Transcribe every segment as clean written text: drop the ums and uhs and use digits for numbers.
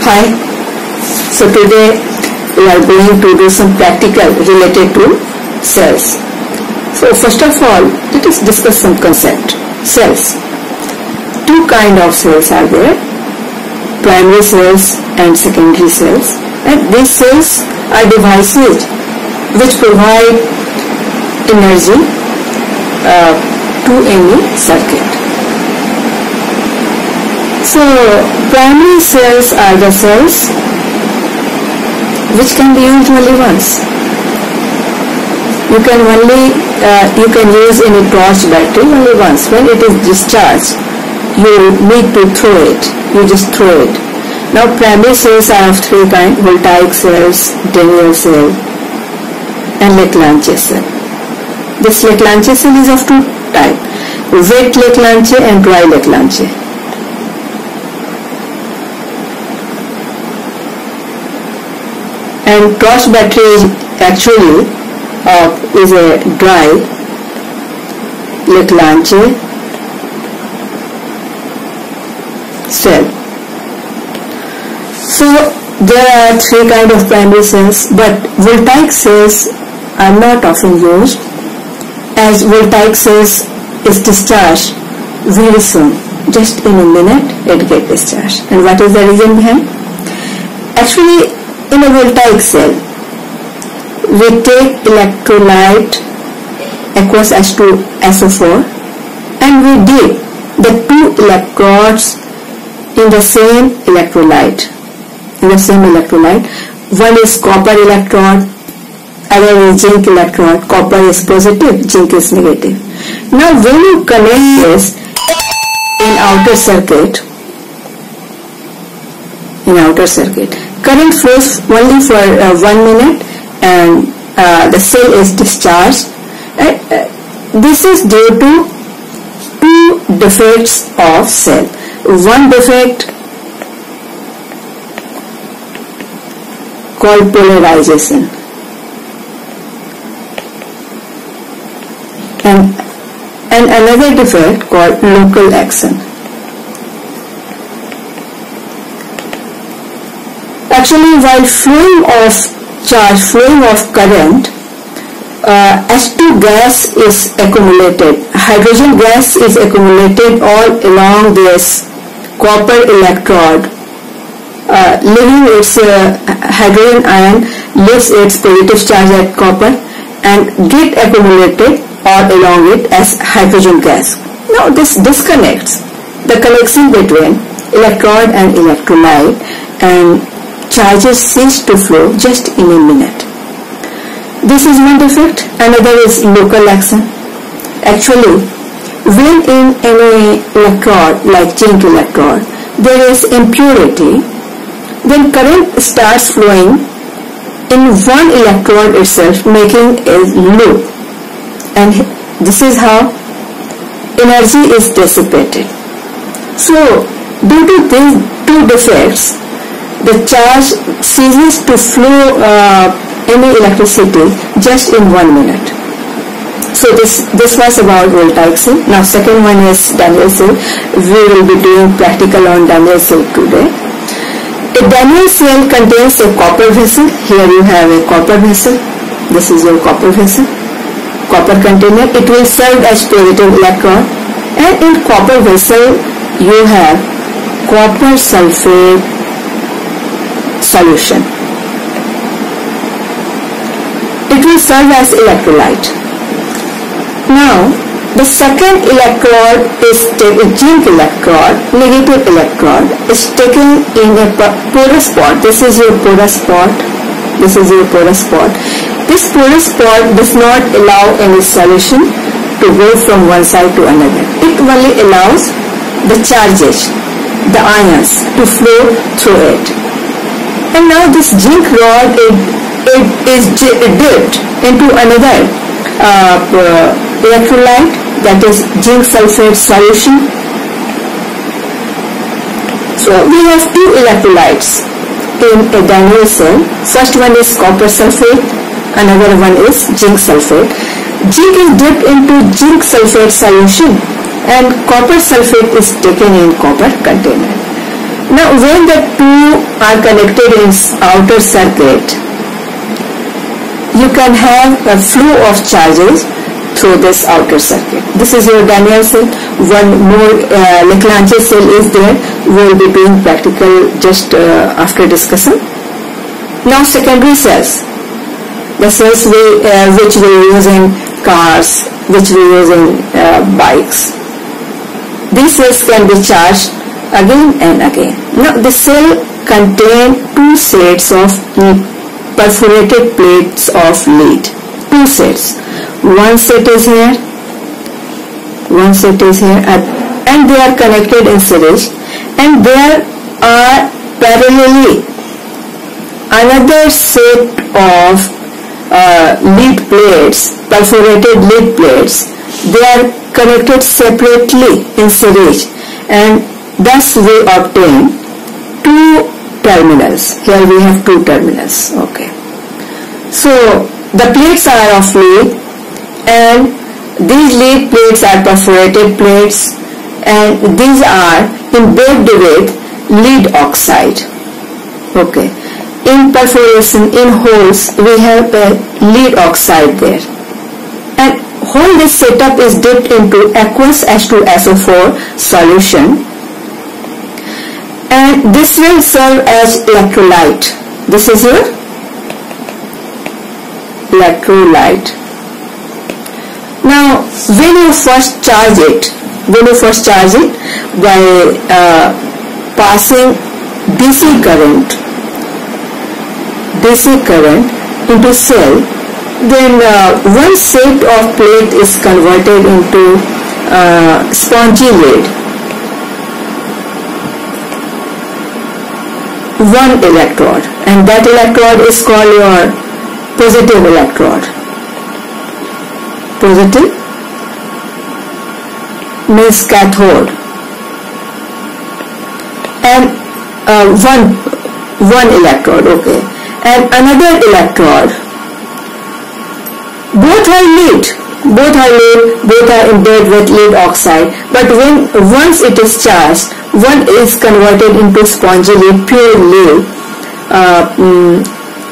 Hi, so today we are going to do some practical related to cells. So first of all, let us discuss some concept. Cells. Two kind of cells are there, primary cells and secondary cells. And these cells are devices which provide energy to any circuit. So primary cells are the cells which can be used only once. You can use any torch battery only once. When it is discharged, you need to throw it. You just throw it. Now primary cells are of three kinds: voltaic cells, Daniell cell, and Leclanché cell. This Leclanché cell is of two types: wet Leclanché and dry Leclanché. And torch battery actually is a dry Leclanché cell. So there are three kinds of primary cells, but voltaic cells are not often used, as voltaic cells is discharged very soon. Just in a minute it gets discharged. And what is the reason behind? Actually, in a voltaic cell, we take electrolyte aqueous H2SO4 and we dip the two electrodes in the same electrolyte. One is copper electrode, other is zinc electrode. Copper is positive, zinc is negative. Now when you connect this in outer circuit, current flows only for 1 minute and the cell is discharged. This is due to two defects of cell. One defect called polarization, and another defect called local action. Actually, while flowing of current, H2 gas is accumulated. Hydrogen gas is accumulated all along this copper electrode, leaving its hydrogen ion leaves its positive charge at copper and get accumulated all along it as hydrogen gas. Now this disconnects the connection between electrode and electrolyte, and charges cease to flow just in a minute. This is one defect. Another is local action. Actually, when in any electrode like zinc electrode there is impurity, then current starts flowing in one electrode itself, making a loop, and this is how energy is dissipated. So due to these two defects, the charge ceases to flow any electricity just in 1 minute. So this was about voltaic cell. Now second one is Daniell cell. We will be doing practical on Daniell cell today. A Daniell cell contains a copper vessel. Here you have a copper vessel. This is your copper vessel, copper container. It will serve as positive electron, and in copper vessel you have copper sulfate solution. It will serve as electrolyte. Now the second electrode is zinc electrode, negative electrode, is taken in a porous spot. This is your porous spot. This porous spot does not allow any solution to go from one side to another. It only allows the charges, the ions, to flow through it. And now this zinc rod is dipped into another electrolyte, that is zinc sulfate solution. So we have two electrolytes in a Daniell cell. First one is copper sulfate, another one is zinc sulfate. Zinc is dipped into zinc sulfate solution and copper sulfate is taken in copper container. Now when the two are connected in outer circuit, you can have a flow of charges through this outer circuit. This is your Daniell cell. One more Leclanché cell is there. We will be doing practical just after discussion. Now secondary cells, the cells which we use in cars, which we use in bikes. These cells can be charged again and again. Now the cell contains two sets of perforated plates of lead. Two sets. One set is here, one set is here, and they are connected in series, and there are parallelly another set of lead plates, perforated lead plates. They are connected separately in series, and thus we obtain two terminals. Here we have two terminals. Okay. So the plates are of lead, and these lead plates are perforated plates, and these are embedded with lead oxide. Okay. In perforation, in holes, we have a lead oxide there, and whole this setup is dipped into aqueous H2SO4 solution, and this will serve as electrolyte. This is your electrolyte. Now when you first charge it by passing DC current into cell, then one set of plate is converted into spongy lead. One electrode, and that electrode is called your positive electrode. Positive means cathode, and one electrode. Okay, and another electrode. Both are lead, both are embedded with lead oxide, but once it is charged, one is converted into spongy lead, pure lead,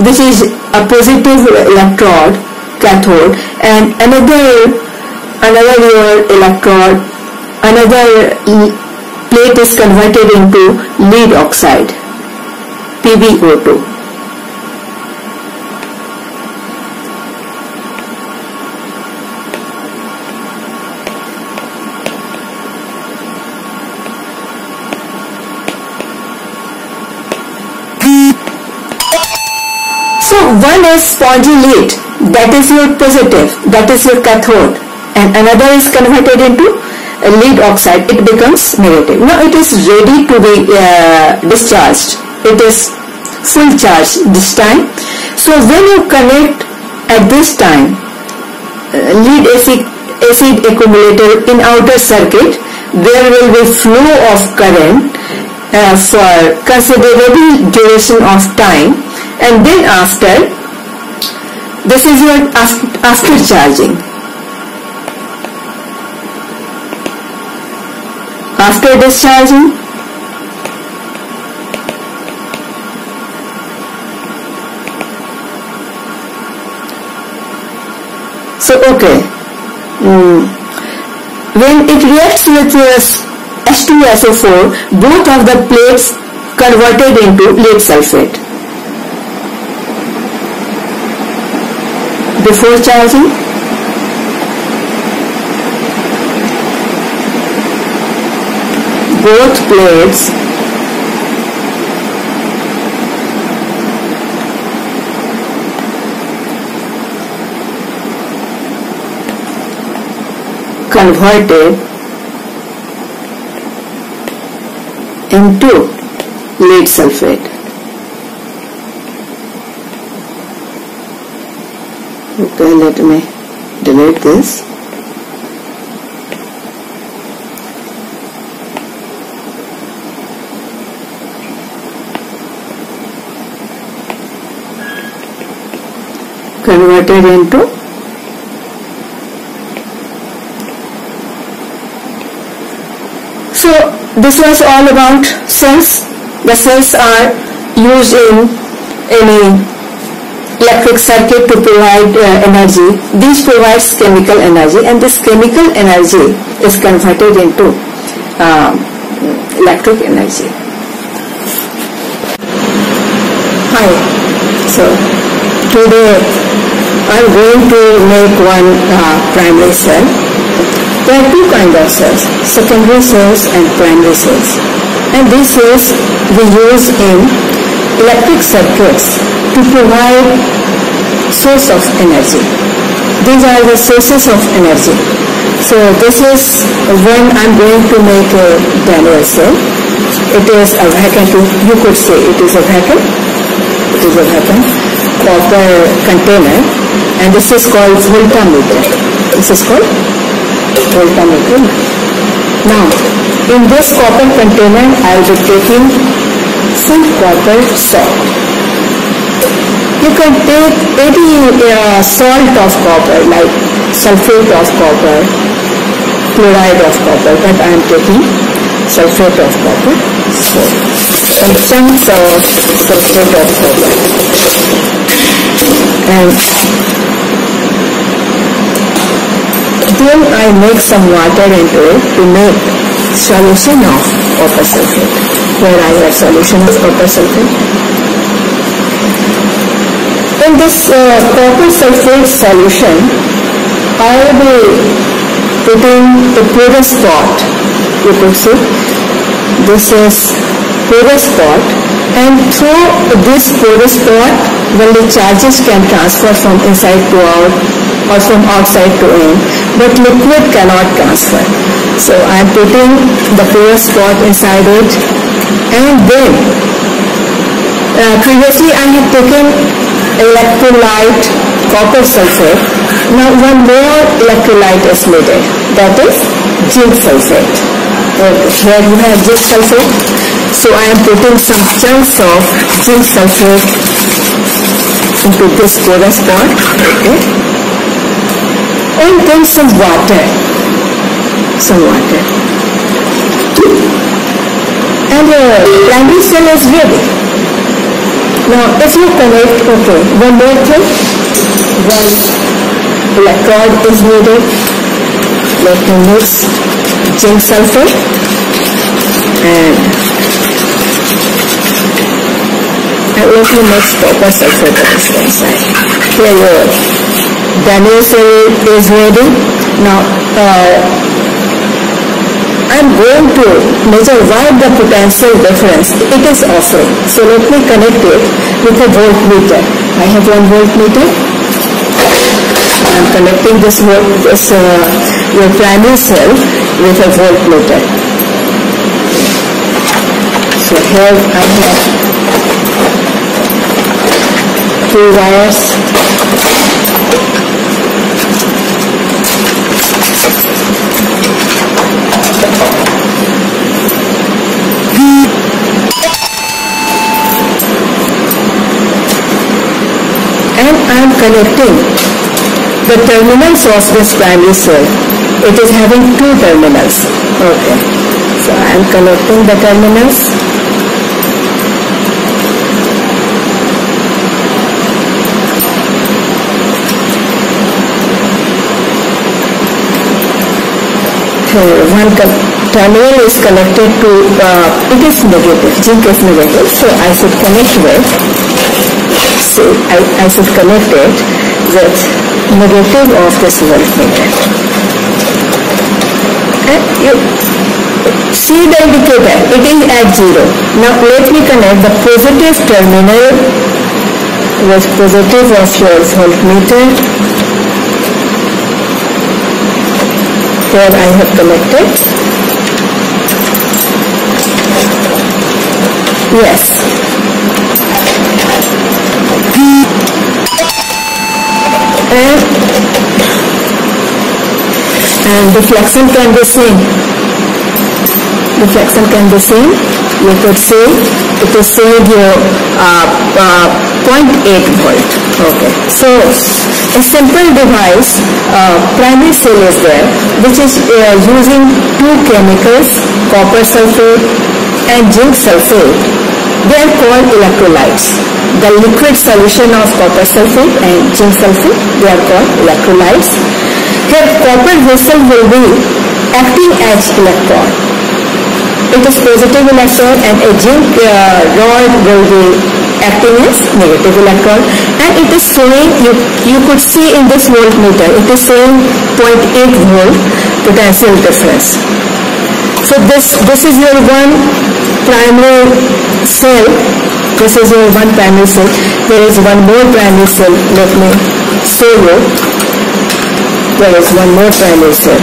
which is a positive electrode, cathode, and another electrode, another plate is converted into lead oxide, PbO2. So one is spongy lead, that is your positive, that is your cathode, and another is converted into lead oxide, it becomes negative. Now it is ready to be discharged, it is full charge this time. So when you connect at this time lead acid accumulator in outer circuit, there will be flow of current for considerable duration of time, and then after, this is your after charging. After discharging, so okay, when it reacts with H2SO4, both of the plates converted into lead sulfate. Before charging, both plates converted into lead sulfate. Okay, let me delete this. Converted into so this was all about cells. the cells are used in any electric circuit to provide energy. This provides chemical energy, and this chemical energy is converted into electric energy. Hi, so today I'm going to make one primary cell. There are two kinds of cells, secondary cells and primary cells. And these cells we use in electric circuits to provide source of energy. These are the sources of energy. So this is when I'm going to make a Daniel cell. It is a vacuum, you could say it is a vacuum. It is a vacuum copper container, and this is called voltameter. This is called voltameter. Now, in this copper container, I will be taking some copper salt. You can take any salt of copper, like sulfate of copper, chloride of copper, but I am taking sulfate of copper. So, some chunks of sulfate of copper. And then I make some water into it to make solution of copper sulfate. Here I have solution of copper sulfate. In this copper sulfate solution, I will be putting the porous pot. You could see this is porous pot, and through this porous pot, when the charges can transfer from inside to out or from outside to in, but liquid cannot transfer. So I am putting the porous pot inside it, and then previously I had taken electrolyte copper sulfate. Now one more electrolyte is needed, that is zinc sulfate. Here you have zinc sulfate. So I am putting some chunks of zinc sulfate into this porous pot. Okay. And then some water. And the primary cell is ready. Now if you connect, okay, one more thing, one electrode is needed. Let me mix zinc sulfate and let me mix copper sulfate also inside. Here your Daniel cell is ready. Now I'm going to measure why the potential difference it is offering. So let me connect it with a voltmeter. I have one voltmeter. I'm connecting this your primary cell with a voltmeter. So here I have two wires. And I am connecting the terminals of this primary cell. It is having two terminals. Okay. So I am connecting the terminals. One terminal is connected to, it is negative, zinc is negative, so I should connect with, so I should connect it with negative of this voltmeter. And you see the indicator, it is at 0. Now let me connect the positive terminal with positive of your voltmeter. Here I have connected. Yes. And deflection can be seen. Deflection can be seen. You could say it is saying your 0.8 volt. Okay. So a simple device, primary cell is there, which is using two chemicals, copper sulfate and zinc sulfate, they are called electrolytes. The liquid solution of copper sulfate and zinc sulfate, they are called electrolytes. Here copper vessel will be acting as electrode. It is positive electrode, and a zinc rod will be acting as negative electrode, and it is showing, you could see in this voltmeter, it is showing 0.8 volt potential difference. So this is your one primary cell. This is your one primary cell. There is one more primary cell. Let me show you. There is one more primary cell.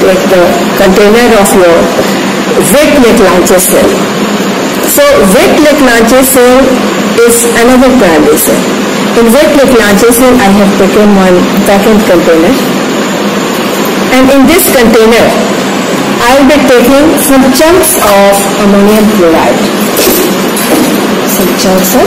Take the container of your Wet Leclanché cell. So Wet Leclanché cell is another primary cell. In Wet Leclanché cell I have taken one vacuum container, and in this container I will be taking some chunks of ammonium chloride. Some chunks of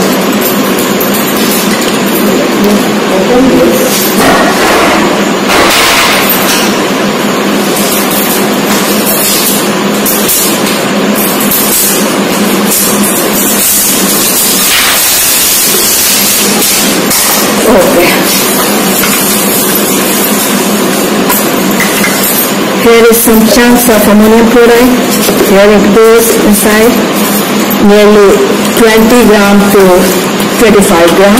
Here is some chunks of ammonium chloride. Here it goes inside, nearly 20 gram to 25 gram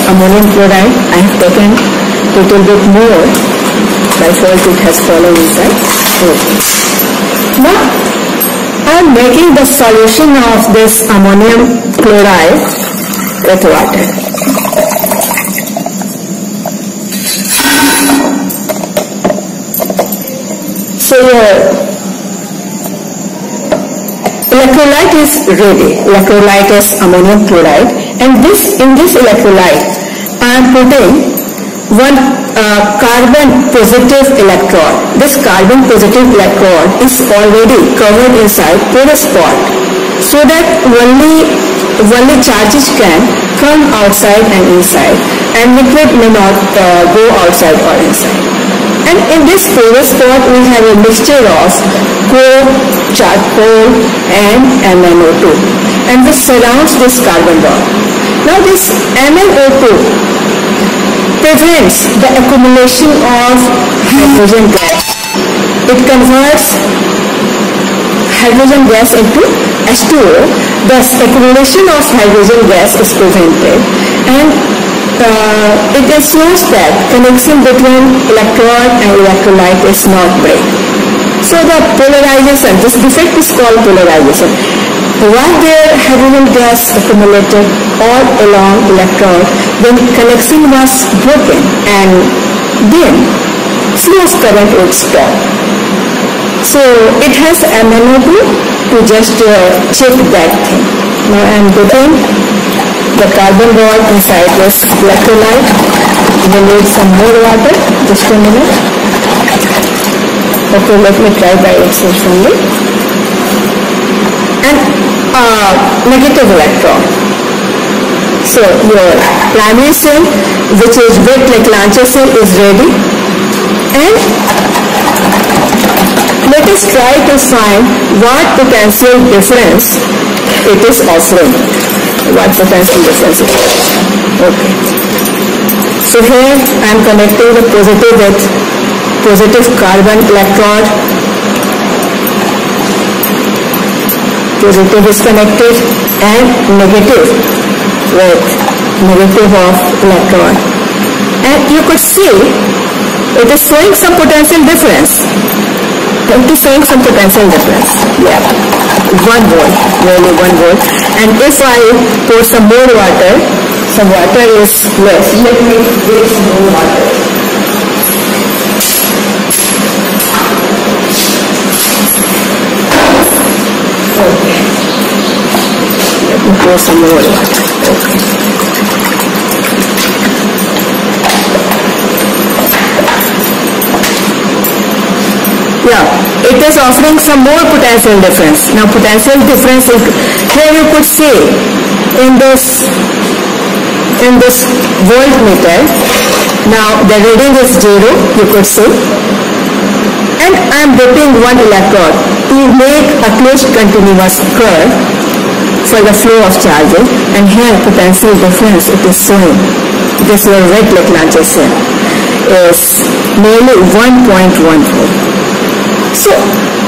ammonium chloride. I have taken a little bit more, by fault it has fallen inside. Now I am making the solution of this ammonium chloride with water. So your electrolyte is ready. Electrolyte is ammonium chloride, and in this electrolyte I am putting one carbon positive electrode. This carbon positive electrode is already covered inside porous pot, so that only charges can come outside and inside, and liquid may not go outside or inside. And in this porous pot we have a mixture of coke, charcoal and MnO2, and this surrounds this carbon rod. Now this MnO2 prevents the accumulation of hydrogen gas. It converts hydrogen gas into H2O. Thus accumulation of hydrogen gas is prevented, and it ensures that connection between electrode and electrolyte is not break. So the polarization, this defect is called polarization. While there hydrogen gas accumulated all along electrode, then connection was broken, and then flow of current would stop. So it has MnO2 to just check that thing. Now I am putting the carbon rod inside this electrolyte. We need some more water. Just a minute. Okay, let me try by itself only. And negative electron. So your primary cell, which is Wet Leclanché cell, is ready, and let us try to find what potential difference it is offering. What potential difference it is. Okay. So here I am connecting the positive with positive carbon electrode. Positive is connected, and negative with negative of electron. And you could see it is showing some potential difference. It is showing some potential difference. Yeah. 1 volt, nearly 1 volt. And if I pour some more water, some water is less. Let me get some more water. Okay. Let me pour some more water. Okay. Yeah, it is offering some more potential difference. Now potential difference is, here you could see in this in this voltmeter. Now the reading is 0, you could say, and I am dipping one electrode to make a closed continuous curve for the flow of charges, and here potential difference it is showing. This is Wet Leclanché cell is nearly 1.1 volt. So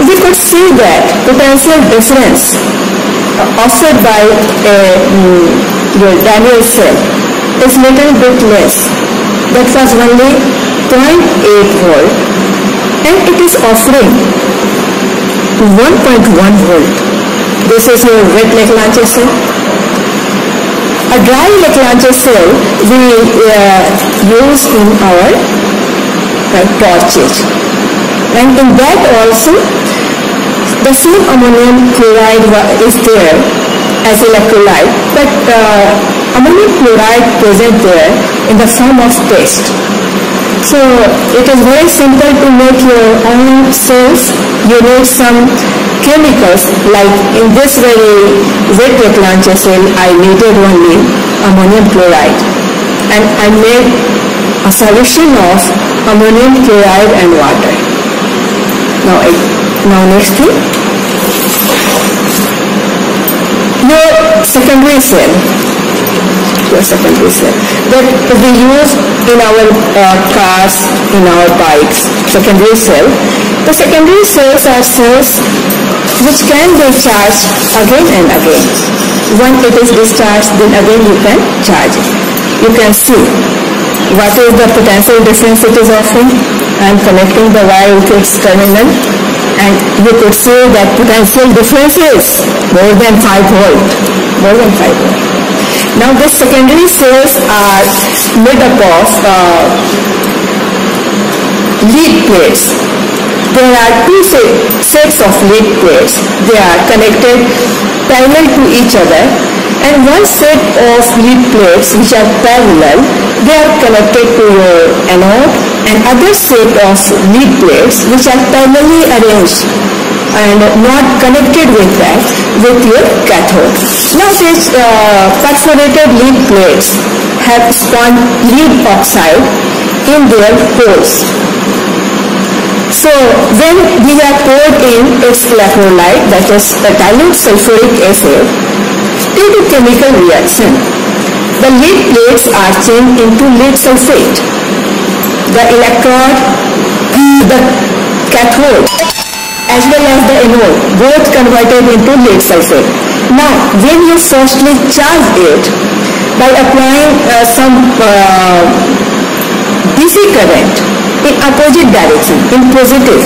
we could see that potential difference offered by your Daniel cell is little bit less. That was only 0.8 volt, and it is offering 1.1 volt. This is your Wet Leclanché cell. A dry Leclanché cell we use in our torches, and in that also the same ammonium chloride is there as electrolyte, but ammonium chloride present there in the form of paste. So it is very simple to make your own cells. You need some chemicals, like in this very Wet Leclanché cell I needed only ammonium chloride, and I made a solution of ammonium chloride and water. Now next thing, your secondary cell that we use in our cars, in our bikes. Secondary cell. The secondary cells are cells which can be charged again and again. When it is discharged, then again you can charge it. You can see what is the potential difference it is offering. I am connecting the wire with its terminal, and you could see that potential difference is more than 5 volt. Now the secondary cells are made up of lead plates. There are two sets of lead plates. They are connected parallel to each other, and one set of lead plates which are parallel, they are connected to your anode, and other set of lead plates which are parallelly arranged and not connected with that with your cathode. Now these perforated lead plates have spawned lead oxide in their holes. So when we have poured in its electrolyte, that is the dilute sulfuric acid, due to chemical reaction, the lead plates are changed into lead sulfate. The electrode, the cathode, as well as the anode, both converted into lead sulfate. Now, when you firstly charge it by applying some DC current in opposite direction, in positive,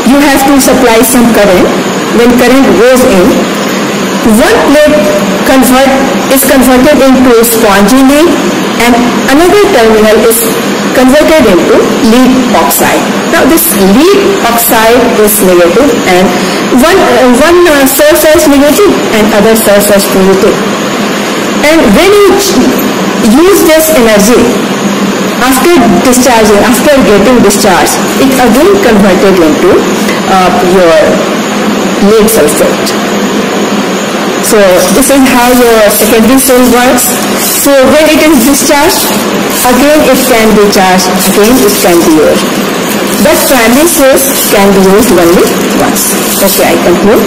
you have to supply some current. When current goes in, one plate is converted into spongy lead, and another terminal is converted into lead oxide. Now this lead oxide is negative, and one surface negative and other surface positive. And when you use this energy after discharging, after getting discharged, it again converted into your lead sulfate. So this is how your secondary cell works. So when it is discharged, again it can be charged, again it can be used. But primary cells can be used only once. Okay, I conclude.